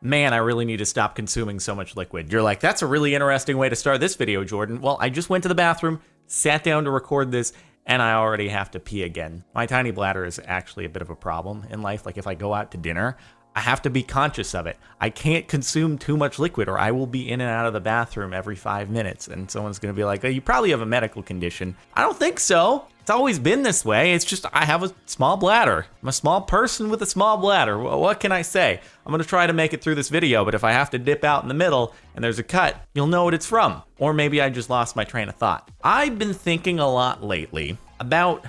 man, I really need to stop consuming so much liquid. You're like, that's a really interesting way to start this video, Jordan. Well, I just went to the bathroom, sat down to record this, and I already have to pee again. My tiny bladder is actually a bit of a problem in life. Like if I go out to dinner, I have to be conscious of it. I can't consume too much liquid or I will be in and out of the bathroom every 5 minutes. And someone's gonna be like, oh, you probably have a medical condition. I don't think so. It's always been this way. It's just I have a small bladder. I'm a small person with a small bladder. What can I say? I'm gonna try to make it through this video, but if I have to dip out in the middle and there's a cut, you'll know what it's from. Or maybe I just lost my train of thought. I've been thinking a lot lately about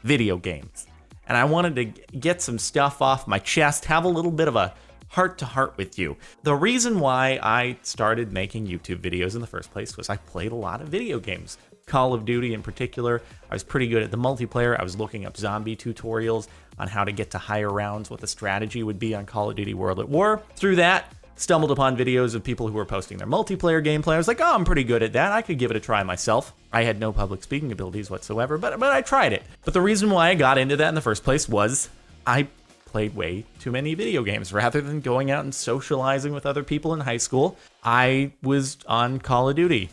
video games. And I wanted to get some stuff off my chest, have a little bit of a heart-to-heart with you. The reason why I started making YouTube videos in the first place was I played a lot of video games. Call of Duty in particular. I was pretty good at the multiplayer. I was looking up zombie tutorials on how to get to higher rounds, what the strategy would be on Call of Duty World at War. Through that, stumbled upon videos of people who were posting their multiplayer gameplay. I was like, oh, I'm pretty good at that. I could give it a try myself. I had no public speaking abilities whatsoever, but I tried it. But the reason why I got into that in the first place was I played way too many video games. Rather than going out and socializing with other people in high school, I was on Call of Duty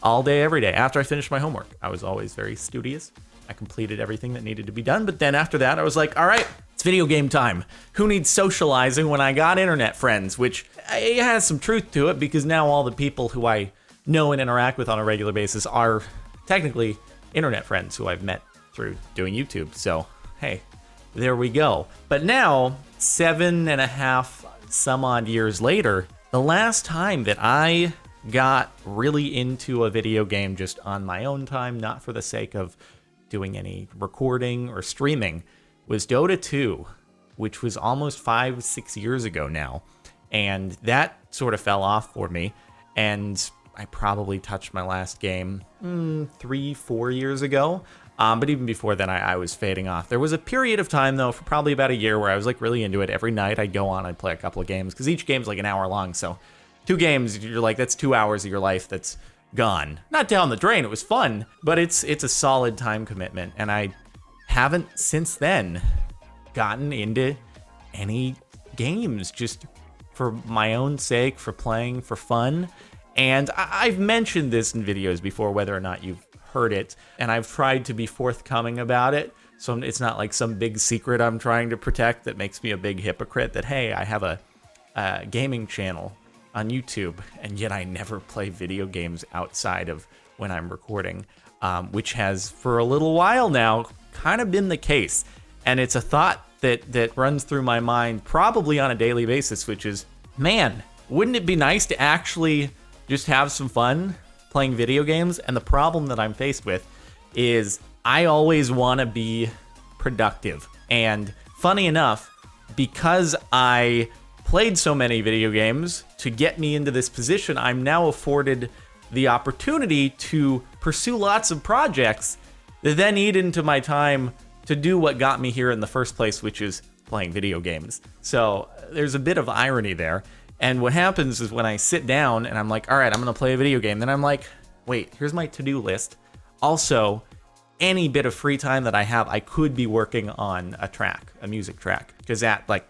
all day, every day. After I finished my homework, I was always very studious. I completed everything that needed to be done. But then after that, I was like, all right, it's video game time. Who needs socializing when I got internet friends? Which it has some truth to it because now all the people who I know and interact with on a regular basis are technically internet friends who I've met through doing YouTube. So, hey, there we go. But now, 7.5 some odd years later, the last time that I got really into a video game just on my own time, not for the sake of doing any recording or streaming, was Dota 2, which was almost 5-6 years ago now. And that sort of fell off for me. And I probably touched my last game 3-4 years ago. But even before then, I was fading off. There was a period of time, though, for probably about a year where I was like really into it. Every night I'd go on, I'd play a couple of games, because each game's like an hour long. So 2 games, you're like, that's 2 hours of your life that's gone. Not down the drain, it was fun, but it's a solid time commitment. And I haven't since then gotten into any games just for my own sake, for playing for fun. And I've mentioned this in videos before, whether or not you've heard it, and I've tried to be forthcoming about it. So it's not like some big secret I'm trying to protect that makes me a big hypocrite that, hey, I have a gaming channel on YouTube, and yet I never play video games outside of when I'm recording, which has for a little while now kind of been the case. And it's a thought that runs through my mind probably on a daily basis, which is, man, wouldn't it be nice to actually just have some fun playing video games? And the problem that I'm faced with is I always want to be productive. And funny enough, because I played so many video games to get me into this position, I'm now afforded the opportunity to pursue lots of projects that then eat into my time to do what got me here in the first place, which is playing video games. So there's a bit of irony there. And what happens is when I sit down and I'm like, all right, I'm gonna play a video game, then I'm like, wait, here's my to-do list. Also, any bit of free time that I have, I could be working on a track, a music track, because that, like,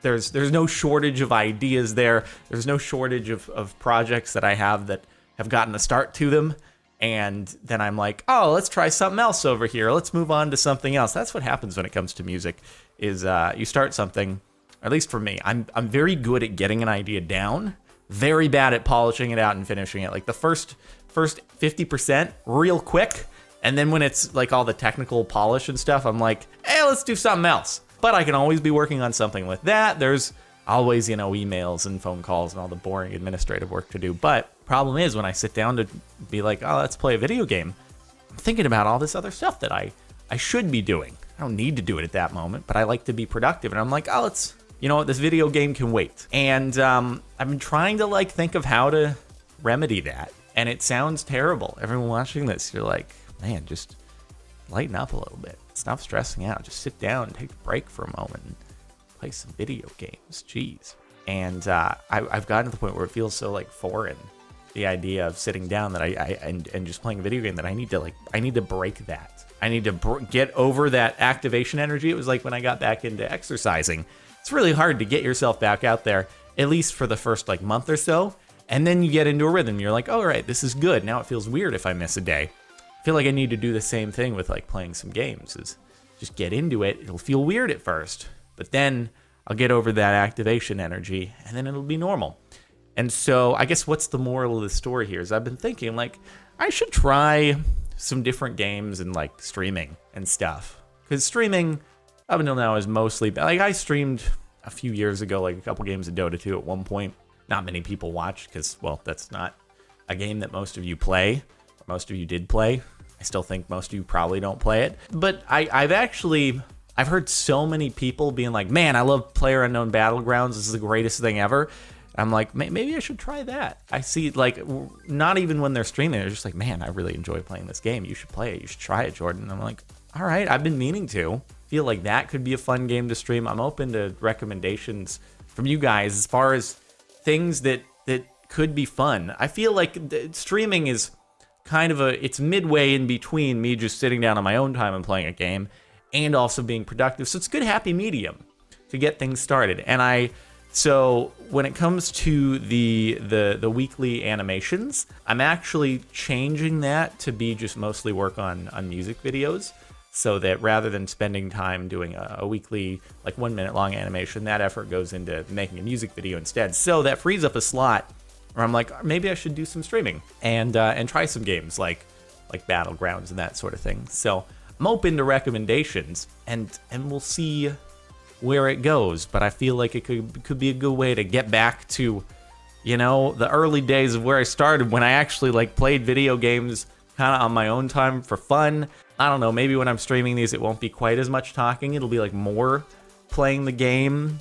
there's no shortage of ideas there. There's no shortage of projects that I have that have gotten a start to them. And then I'm like, oh, let's try something else over here. Let's move on to something else. That's what happens when it comes to music, is you start something, at least for me, I'm very good at getting an idea down, very bad at polishing it out and finishing it. Like the first 50% real quick. And then when it's like all the technical polish and stuff, I'm like, hey, let's do something else. But I can always be working on something with that. There's always, you know, emails and phone calls and all the boring administrative work to do. But problem is when I sit down to be like, oh, let's play a video game, I'm thinking about all this other stuff that I should be doing. I don't need to do it at that moment, but I like to be productive. And I'm like, oh, let's, you know what, this video game can wait. And I've been trying to like think of how to remedy that. And it sounds terrible. Everyone watching this, you're like, man, just lighten up a little bit. Stop stressing out. Just sit down and take a break for a moment and play some video games. Jeez. And I've gotten to the point where it feels so like foreign, the idea of sitting down that and just playing a video game, that I need to break that. I need to get over that activation energy. It was like when I got back into exercising. It's really hard to get yourself back out there at least for the first like month or so. And then you get into a rhythm. You're like, all right, this is good. Now it feels weird if I miss a day. I feel like I need to do the same thing with like playing some games, is just get into it. It'll feel weird at first, but then I'll get over that activation energy and then it'll be normal. And so I guess what's the moral of the story here is I've been thinking like I should try some different games and like streaming and stuff. Because streaming up until now is mostly, like I streamed a few years ago, like a couple games of Dota 2 at one point. Not many people watched because, well, that's not a game that most of you play. Or most of you did play. I still think most of you probably don't play it. But I've heard so many people being like, man, I love PlayerUnknown Battlegrounds. This is the greatest thing ever. I'm like, maybe I should try that. I see, like, not even when they're streaming, they're just like, man, I really enjoy playing this game. You should play it. You should try it, Jordan. And I'm like, all right, I've been meaning to. Feel like that could be a fun game to stream. I'm open to recommendations from you guys as far as things that could be fun. I feel like streaming is kind of it's midway in between me just sitting down on my own time and playing a game and also being productive. So it's a good happy medium to get things started. And so when it comes to the weekly animations, I'm actually changing that to be just mostly work on music videos, so that rather than spending time doing a weekly, like 1 minute long animation, that effort goes into making a music video instead. So that frees up a slot where I'm like, maybe I should do some streaming and try some games like Battlegrounds and that sort of thing. So I'm open to recommendations and we'll see where it goes, but I feel like it could be a good way to get back to, you know, the early days of where I started when I actually like played video games kind of on my own time for fun. I don't know, maybe when I'm streaming these it won't be quite as much talking, it'll be like more playing the game.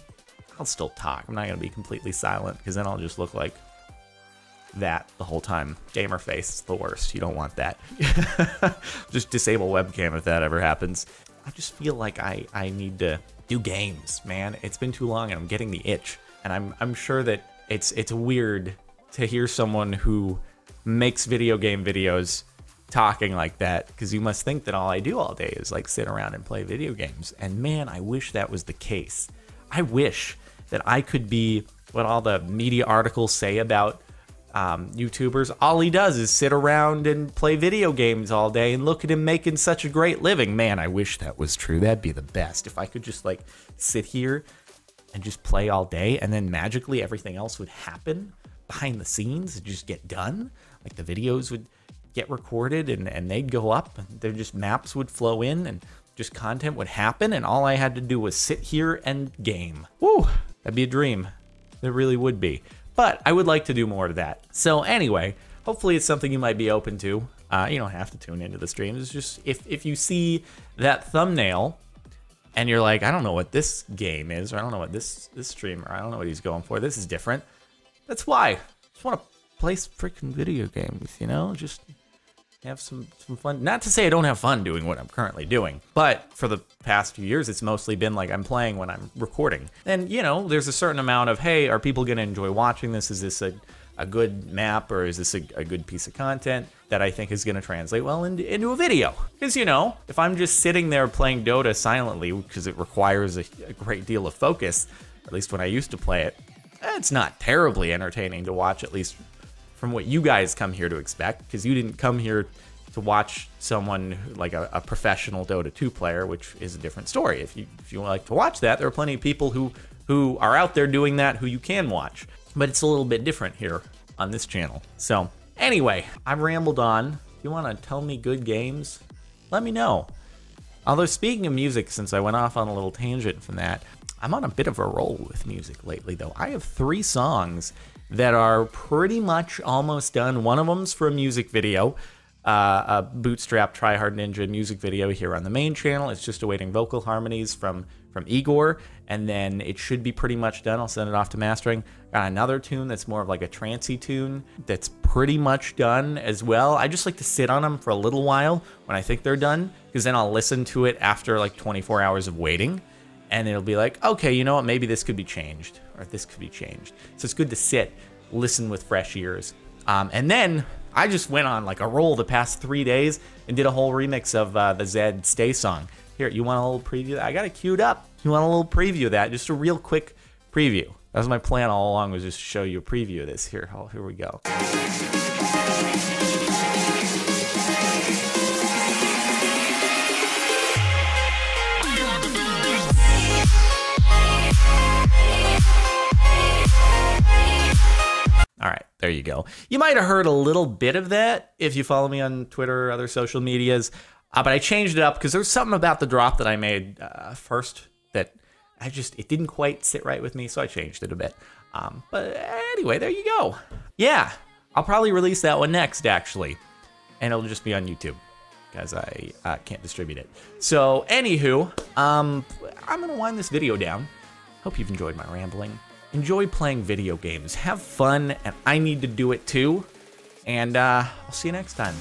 I'll still talk, I'm not gonna be completely silent because then I'll just look like that the whole time. Gamer face is the worst, you don't want that. Just disable webcam if that ever happens. I just feel like I need to do games, man. It's been too long and I'm getting the itch. And I'm sure that it's weird to hear someone who makes video game videos talking like that, because you must think that all I do all day is like sit around and play video games. And man, I wish that was the case. I wish that I could be what all the media articles say about YouTubers. All he does is sit around and play video games all day, and look at him making such a great living. Man, I wish that was true. That'd be the best. If I could just like sit here and just play all day, and then magically everything else would happen behind the scenes and just get done. Like the videos would get recorded and they'd go up, and there just maps would flow in and just content would happen, and all I had to do was sit here and game. Woo, that'd be a dream. It really would be. But I would like to do more of that. So anyway, hopefully it's something you might be open to. You don't have to tune into the streams. It's just if you see that thumbnail and you're like, I don't know what this game is, or I don't know what this streamer, I don't know what he's going for. This is different. That's why. I just want to play freaking video games, you know? Just have some fun. Not to say I don't have fun doing what I'm currently doing, but for the past few years, it's mostly been like I'm playing when I'm recording. And, you know, there's a certain amount of, hey, are people going to enjoy watching this? Is this a good map, or is this a good piece of content that I think is going to translate well into a video? Because, you know, if I'm just sitting there playing Dota silently, because it requires a great deal of focus, at least when I used to play it, it's not terribly entertaining to watch, at least from what you guys come here to expect, because you didn't come here to watch someone like a professional Dota 2 player, which is a different story. If you like to watch that, there are plenty of people who are out there doing that who you can watch. But it's a little bit different here on this channel. So anyway, I've rambled on. If you want to tell me good games, let me know. Although speaking of music, since I went off on a little tangent from that, I'm on a bit of a roll with music lately though. I have 3 songs that are pretty much almost done. One of them's for a music video, a Bootstrap Try Hard Ninja music video here on the main channel. It's just awaiting vocal harmonies from Igor, and then it should be pretty much done. I'll send it off to mastering. Got another tune that's more of like a trancey tune that's pretty much done as well. I just like to sit on them for a little while when I think they're done, because then I'll listen to it after like 24 hours of waiting, and it'll be like, okay, you know what, maybe this could be changed, or this could be changed. So it's good to sit, listen with fresh ears. And then I just went on like a roll the past 3 days and did a whole remix of the Zed Stay song. Here, you want a little preview? I got it queued up. You want a little preview of that? Just a real quick preview. That was my plan all along, was just to show you a preview of this. Here we go. All right, there you go. You might have heard a little bit of that if you follow me on Twitter or other social medias, but I changed it up because there's something about the drop that I made first that it didn't quite sit right with me, so I changed it a bit. But anyway, there you go. Yeah, I'll probably release that one next, actually, and it'll just be on YouTube because I can't distribute it. So, anywho, I'm gonna wind this video down. Hope you've enjoyed my rambling. Enjoy playing video games. Have fun, and I need to do it too. And I'll see you next time.